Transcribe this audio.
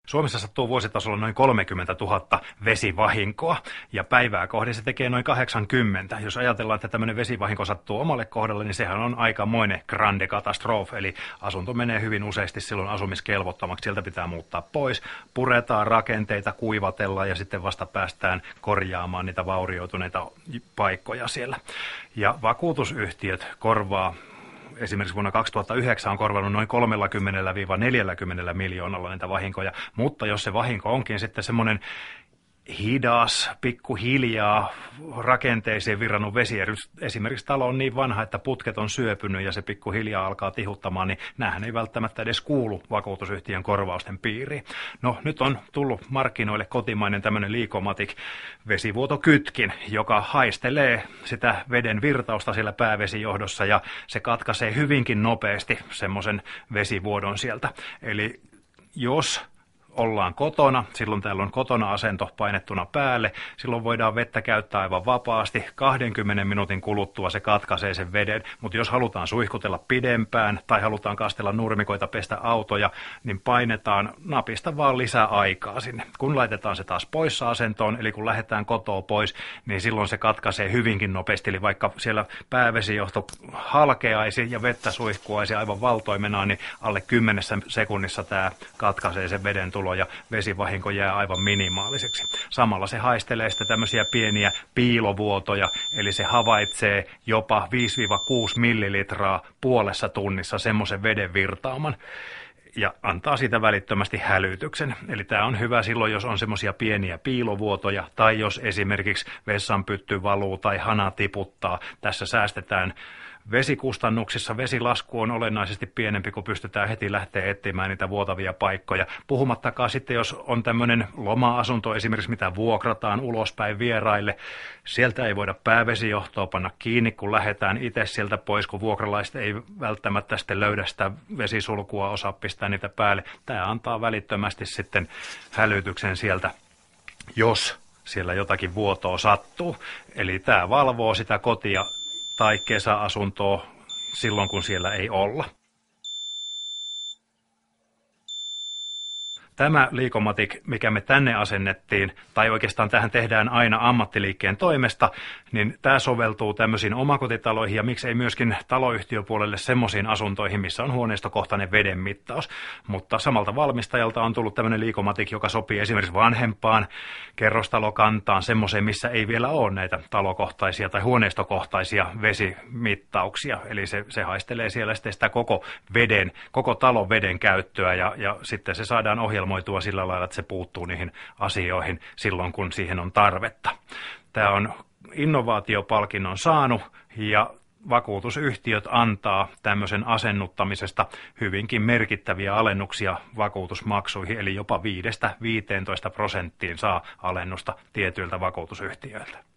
Suomessa sattuu vuositasolla noin 30 000 vesivahinkoa ja päivää kohden se tekee noin 80. Jos ajatellaan, että tämmöinen vesivahinko sattuu omalle kohdalle, niin sehän on aikamoinen grande katastrofe. Eli asunto menee hyvin useasti silloin asumiskelvottomaksi. Sieltä pitää muuttaa pois, puretaan rakenteita, kuivatellaan ja sitten vasta päästään korjaamaan niitä vaurioituneita paikkoja siellä. Ja vakuutusyhtiöt korvaa. Esimerkiksi vuonna 2009 on korvannut noin 30–40 miljoonalla näitä vahinkoja, mutta jos se vahinko onkin sitten semmoinen hidas, pikkuhiljaa rakenteisiin virrannut vesi, esimerkiksi talo on niin vanha, että putket on syöpynyt ja se pikkuhiljaa alkaa tihuttamaan, niin näähän ei välttämättä edes kuulu vakuutusyhtiön korvausten piiriin. No nyt on tullut markkinoille kotimainen tämmöinen Liikomatic vesivuotokytkin, joka haistelee sitä veden virtausta siellä päävesijohdossa ja se katkaisee hyvinkin nopeasti semmoisen vesivuodon sieltä. Eli jos ollaan kotona, silloin täällä on kotona asento painettuna päälle, silloin voidaan vettä käyttää aivan vapaasti, 20 minuutin kuluttua se katkaisee sen veden, mutta jos halutaan suihkutella pidempään tai halutaan kastella nurmikoita, pestä autoja, niin painetaan napista vaan lisää aikaa sinne. Kun laitetaan se taas poissa asentoon, eli kun lähdetään kotoa pois, niin silloin se katkaisee hyvinkin nopeasti, eli vaikka siellä päävesijohto halkeaisi ja vettä suihkuaisi aivan valtoimenaan, niin alle 10 sekunnissa tämä katkaisee sen veden tulo ja vesivahinko jää aivan minimaaliseksi. Samalla se haistelee sitten tämmöisiä pieniä piilovuotoja, eli se havaitsee jopa 5–6 millilitraa puolessa tunnissa semmoisen veden virtaaman ja antaa siitä välittömästi hälytyksen. Eli tämä on hyvä silloin, jos on semmoisia pieniä piilovuotoja tai jos esimerkiksi vessanpytty valuu tai hana tiputtaa. Tässä säästetään vesikustannuksissa. Vesilasku on olennaisesti pienempi, kun pystytään heti lähteä etsimään niitä vuotavia paikkoja. Puhumattakaan sitten, jos on tämmöinen loma-asunto esimerkiksi, mitä vuokrataan ulospäin vieraille. Sieltä ei voida päävesijohtoa panna kiinni, kun lähdetään itse sieltä pois, kun vuokralaiset ei välttämättä sitten löydä sitä vesisulkua, osaa pistää niitä päälle. Tämä antaa välittömästi sitten hälytyksen sieltä, jos siellä jotakin vuotoa sattuu. Eli tämä valvoo sitä kotia tai kesäasuntoa silloin, kun siellä ei olla. Tämä Liikomatic, mikä me tänne asennettiin, tai oikeastaan tähän tehdään aina ammattiliikkeen toimesta, niin tämä soveltuu tämmöisiin omakotitaloihin ja miksei myöskin taloyhtiöpuolelle semmoisiin asuntoihin, missä on huoneistokohtainen vedenmittaus. Mutta samalta valmistajalta on tullut tämmöinen Liikomatic, joka sopii esimerkiksi vanhempaan kerrostalokantaan, semmoiseen, missä ei vielä ole näitä talokohtaisia tai huoneistokohtaisia vesimittauksia. Eli se haistelee siellä sitten sitä koko talon veden käyttöä ja sitten se saadaan ohjelmoitua sillä lailla, että se puuttuu niihin asioihin silloin, kun siihen on tarvetta. Tämä on innovaatiopalkinnon saanut ja vakuutusyhtiöt antaa tämmöisen asennuttamisesta hyvinkin merkittäviä alennuksia vakuutusmaksuihin, eli jopa 5–15% saa alennusta tietyiltä vakuutusyhtiöiltä.